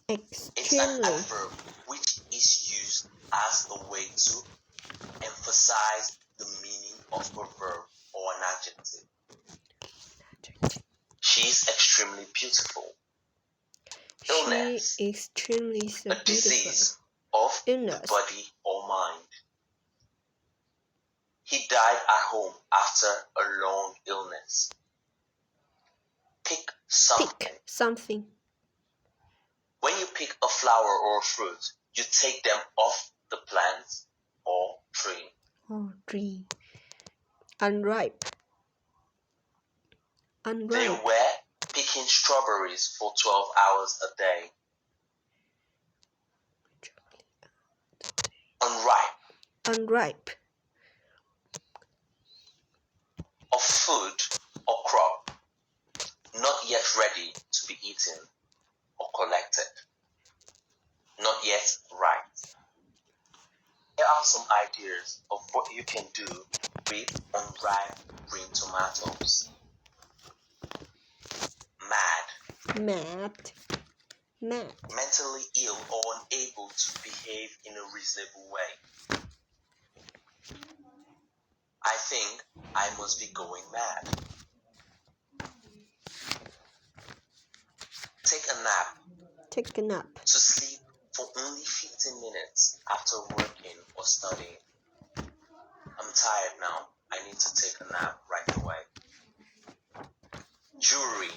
It's an Extremely. adverb which is used as a way to emphasize the meaning of a verb or an adjective. She is extremely beautiful. Illness, She extremely so a beautiful. disease of the Illness. body or mind. He died at home after a long illness. Pick something. Pick something. When you pick a flower or a fruit, you take them off the plant or tree. Oh, tree. Unripe. They Unripe. were picking strawberries for 12 hours a day. Unripe. Unripe. Of food or crop, not yet ready to be eaten or collected. Not yet ripe. Here are some ideas of what you can do with unripe green tomatoes. Mad. Mad. Mad. Mentally ill or unable to behave in a reasonable way. I think I must be going mad. Take a nap. Take a nap. To sleep for only 15 minutes after working or studying. I'm tired now. I need to take a nap right away. Jewelry.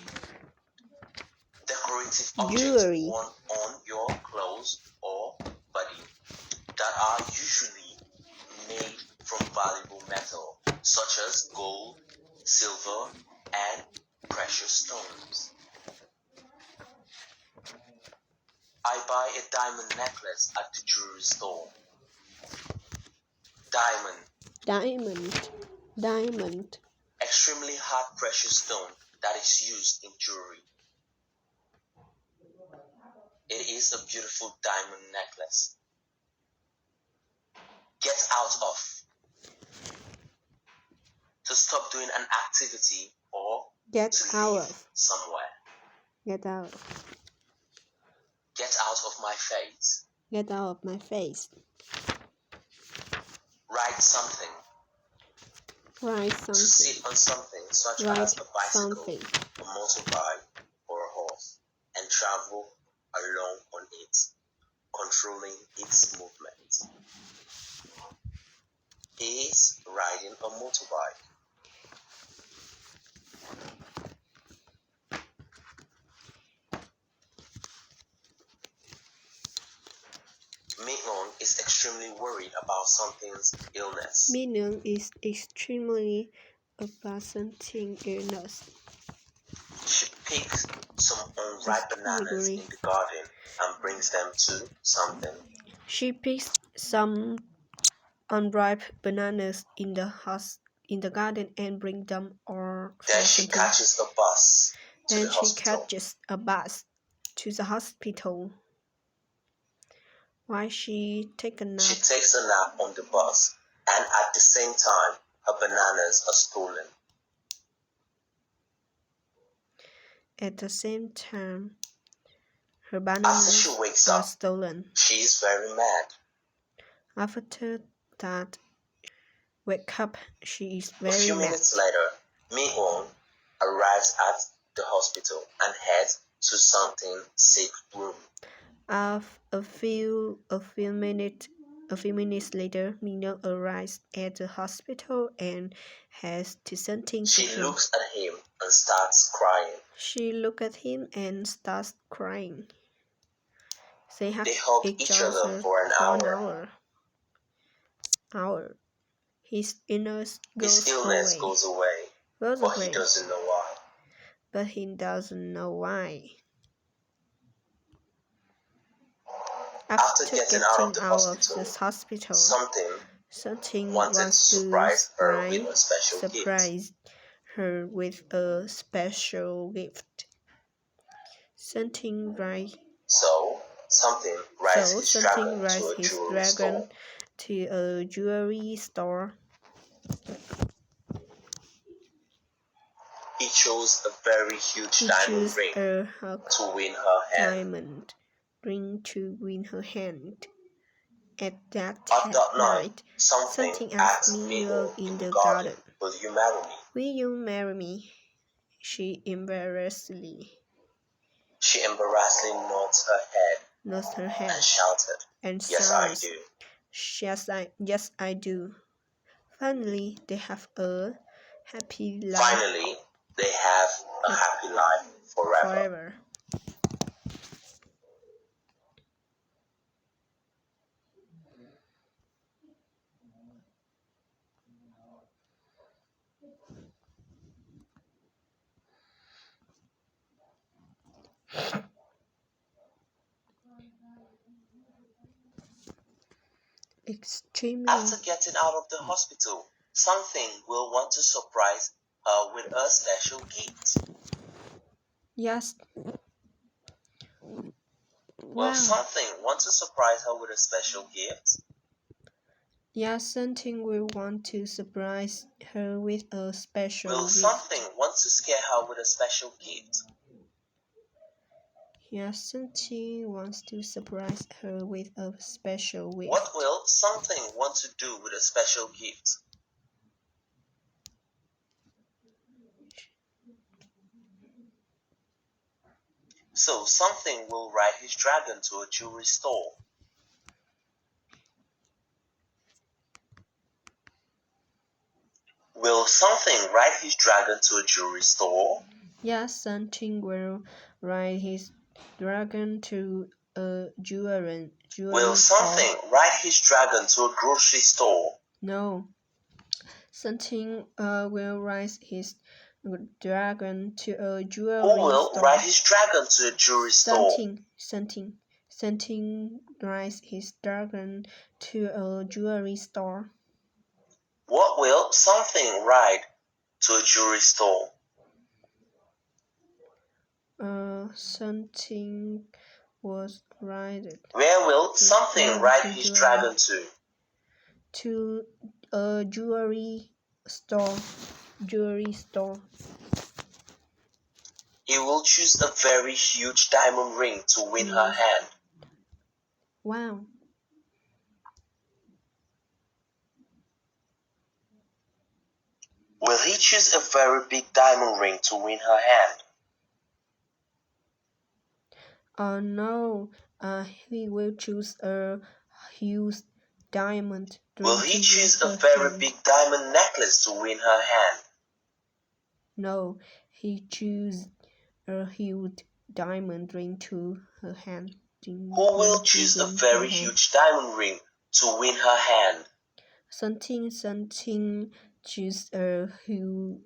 Decorative objects Jewelry. worn on your clothes or body that are usually made from valuable metal such as gold, silver, and precious stones. I buy a diamond necklace at the jewelry store. Diamond. Diamond. Diamond. Extremely hard precious stone that is used in jewelry. It is a beautiful diamond necklace. Get out of. To stop doing an activity or Get to out leave of. somewhere. Get out. Get out of my face. Get out of my face. Ride something. Ride To something. sit on something such Ride as a bicycle, something. a motorbike, or a horse, and travel along on it, controlling its movement. He is riding a motorbike. Mignon is extremely worried about something's illness. Mignon is extremely about something illness. She picks some unripe bananas in the garden and brings them to something. She picks some unripe bananas in the garden and bring them or Then she catches a bus to the hospital. She catches a bus to the hospital. Why she take a nap? She takes a nap on the bus, and at the same time, her bananas are stolen. At the same time, her After bananas she wakes are up, stolen. she is very mad. After that, wake up, she is A very few mad. minutes later, Mignon arrives at the hospital and heads to something sick room. A few minutes later, Mignon arrives at the hospital and heads to something She sick room. looks at him and starts crying. She looks at him and starts crying. They hug each other for an hour. His illness goes away, but he doesn't know why. But he doesn't know why. After getting out of the hospital, something wanted to surprise her with a special gift. Her with a special gift. Something rides his dragon to a jewelry store. He chose a very huge diamond ring to win her hand. ring to win her hand. At that At that night, night, something something asked asked Miguel Miguel in in the the garden, garden. "Will you marry me?" Will you marry me? She embarrassedly Nods her head nods her and head shouted, and "Yes, I sighs. do." Yes, I do. Finally, they have a happy life Finally, they have a happy life forever. forever. Extremely. After getting out of the hospital, something will want to surprise her with a special gift. Yes. Will Wow. something want to surprise her with a special gift? Yes, something will want to surprise her with a special Will gift. something want to scare her with a special gift? Yes, something wants to surprise her with a special gift. What will something want to do with a special gift? So something will ride his dragon to a jewelry store. Will something ride his dragon to a jewelry store? Yes, something will ride his dragon to a jewelry Will store. something ride his dragon to a grocery store? No. Something will ride his dragon to a jewelry Who will store. ride his dragon to a jewelry store? Something rides his dragon to a jewelry store. What will something ride to a jewelry store? Something was ridden. Where will something ride his dragon to? To a jewelry store. He will choose a very huge diamond ring to win her hand. Wow. Will he choose a very big diamond ring to win her hand? No. He will choose a huge diamond ring Will to he win choose a her very hand. big diamond necklace to win her hand? No, he choose a huge diamond ring to her hand. Who will choose a very huge diamond ring to win her hand? Something choose a huge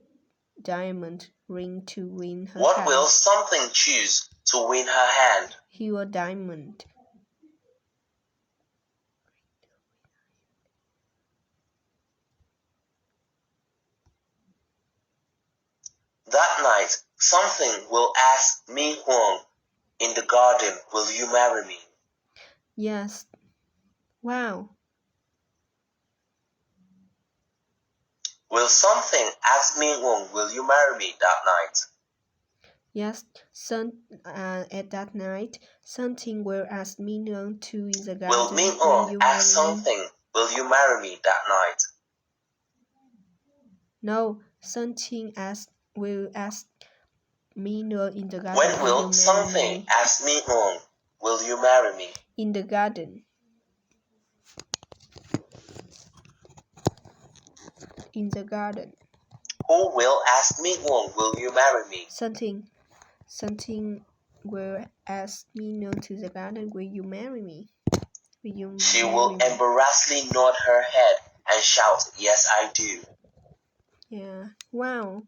diamond ring to win her What hand. will something choose to win her hand? Huge diamond. That night, something will ask Mi Huang in the garden, "Will you marry me?" Yes. Wow. Will something ask Mi Huang, "Will you marry me?" that night? Yes, at that night, something will ask Minion to in the garden. Will Mi Huang ask something, "Will you marry me?" that night? No, something will ask Minion in the garden. When will something ask Mi Huang, "Will you marry me?" In the garden. In the garden. Who will ask Mi Huang, "Will you marry me?" Something will ask Minion to the garden. Will you marry me? She will embarrassedly nod her head and shout, "Yes, I do." Yeah. Wow.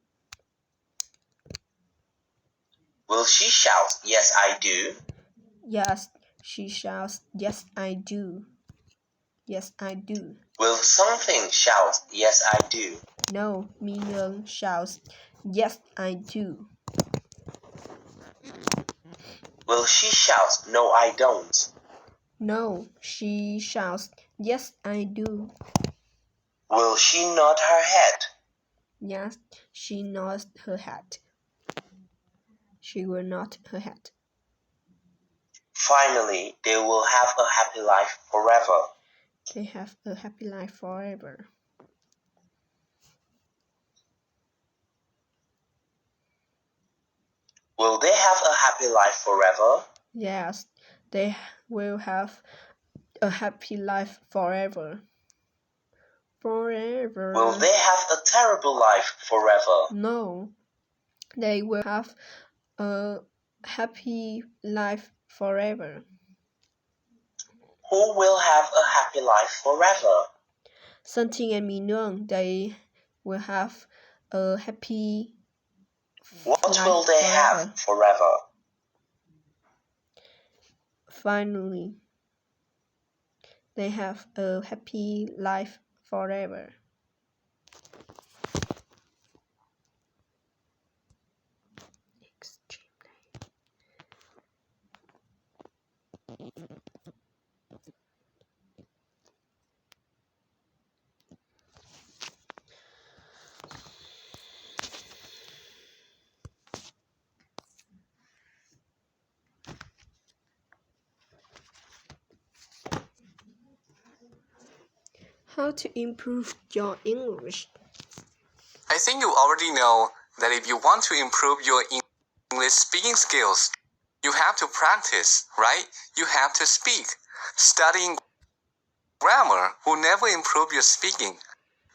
Will she shout, "Yes, I do"? Yes, she shouts, "Yes, I do. Yes, I do." Will something shout, "Yes, I do"? No, Minion shouts, "Yes, I do." Will she shout, "No, I don't"? No, she shouts, "Yes, I do." Will she nod her head? Yes, she nods her head. She will nod her head. Finally, they will have a happy life forever. They have a happy life forever. Will they have a happy life forever? Yes, they will have a happy life forever. Forever. Will they have a terrible life forever? No, they will have a happy life forever. Who will have a happy life forever? Sơn Trinh and Minyoung, they will have a happy What life will they forever. have forever? Finally, they have a happy life forever. How to improve your English? I think you already know that if you want to improve your English speaking skills, you have to practice, right? You have to speak. Studying grammar will never improve your speaking.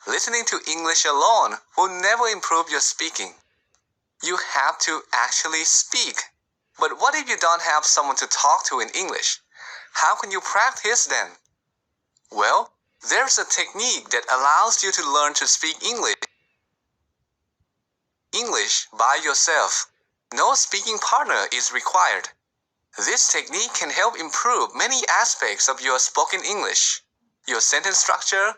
Listening to English alone will never improve your speaking. You have to actually speak. But what if you don't have someone to talk to in English? How can you practice then? Well, there's a technique that allows you to learn to speak English by yourself. No speaking partner is required. This technique can help improve many aspects of your spoken English. Your sentence structure,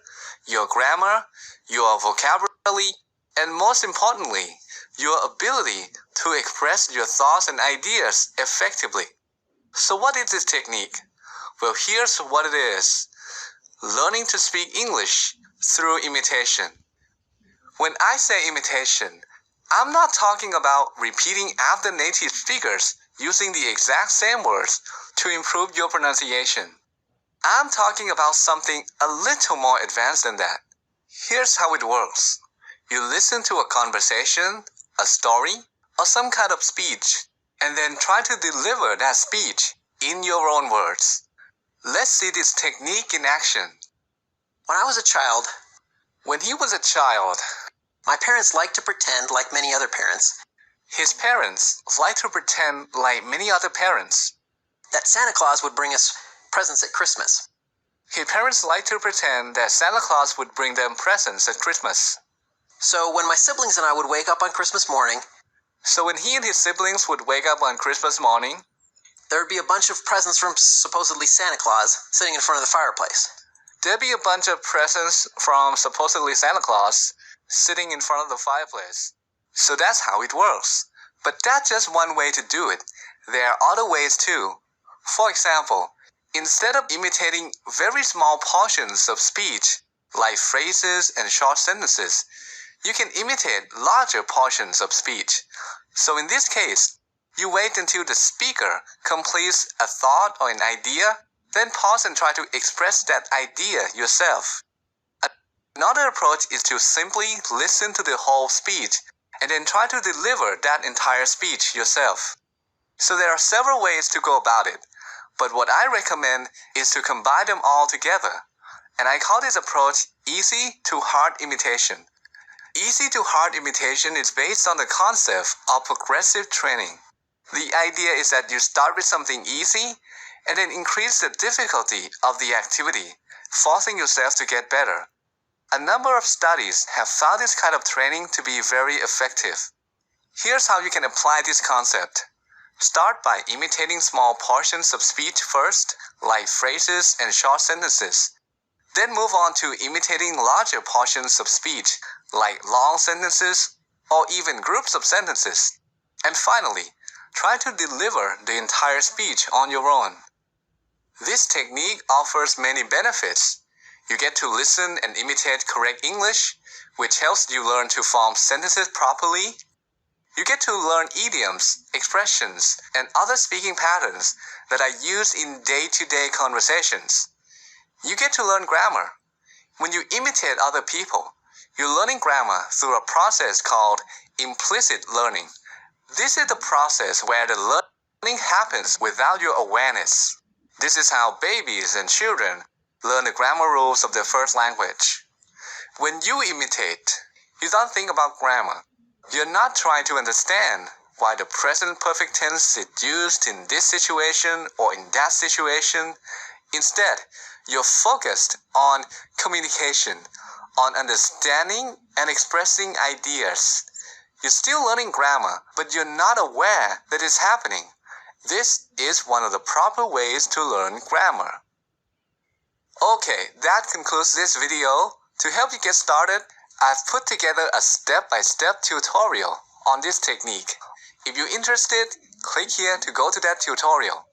your grammar, your vocabulary, and most importantly, your ability to express your thoughts and ideas effectively. So what is this technique? Well, here's what it is. Learning to speak English through imitation. When I say imitation, I'm not talking about repeating after native speakers using the exact same words to improve your pronunciation. I'm talking about something a little more advanced than that. Here's how it works. You listen to a conversation, a story, or some kind of speech, and then try to deliver that speech in your own words. Let's see this technique in action. When I was a child, When he was a child, my parents liked to pretend like many other parents his parents liked to pretend like many other parents. that Santa Claus would bring us presents at Christmas. His parents liked to pretend that Santa Claus would bring them presents at Christmas. So when my siblings and I would wake up on Christmas morning, So when he and his siblings would wake up on Christmas morning, there would be a bunch of presents from supposedly Santa Claus sitting in front of the fireplace. there'd be a bunch of presents from supposedly Santa Claus sitting in front of the fireplace. So that's how it works. But that's just one way to do it. There are other ways too. For example, instead of imitating very small portions of speech, like phrases and short sentences, you can imitate larger portions of speech. So in this case, you wait until the speaker completes a thought or an idea, then pause and try to express that idea yourself. Another approach is to simply listen to the whole speech and then try to deliver that entire speech yourself. So there are several ways to go about it, but what I recommend is to combine them all together. And I call this approach easy to hard imitation. Easy to hard imitation is based on the concept of progressive training. The idea is that you start with something easy and then increase the difficulty of the activity, forcing yourself to get better. A number of studies have found this kind of training to be very effective. Here's how you can apply this concept. Start by imitating small portions of speech first, like phrases and short sentences. Then move on to imitating larger portions of speech, like long sentences or even groups of sentences. And finally, try to deliver the entire speech on your own. This technique offers many benefits. You get to listen and imitate correct English, which helps you learn to form sentences properly. You get to learn idioms, expressions, and other speaking patterns that are used in day-to-day conversations. You get to learn grammar. When you imitate other people, you're learning grammar through a process called implicit learning. This is the process where the learning happens without your awareness. This is how babies and children learn the grammar rules of their first language. When you imitate, you don't think about grammar. You're not trying to understand why the present perfect tense is used in this situation or in that situation. Instead, you're focused on communication, on understanding and expressing ideas. You're still learning grammar, but you're not aware that it's happening. This is one of the proper ways to learn grammar. Okay, that concludes this video. To help you get started, I've put together a step-by-step tutorial on this technique. If you're interested, click here to go to that tutorial.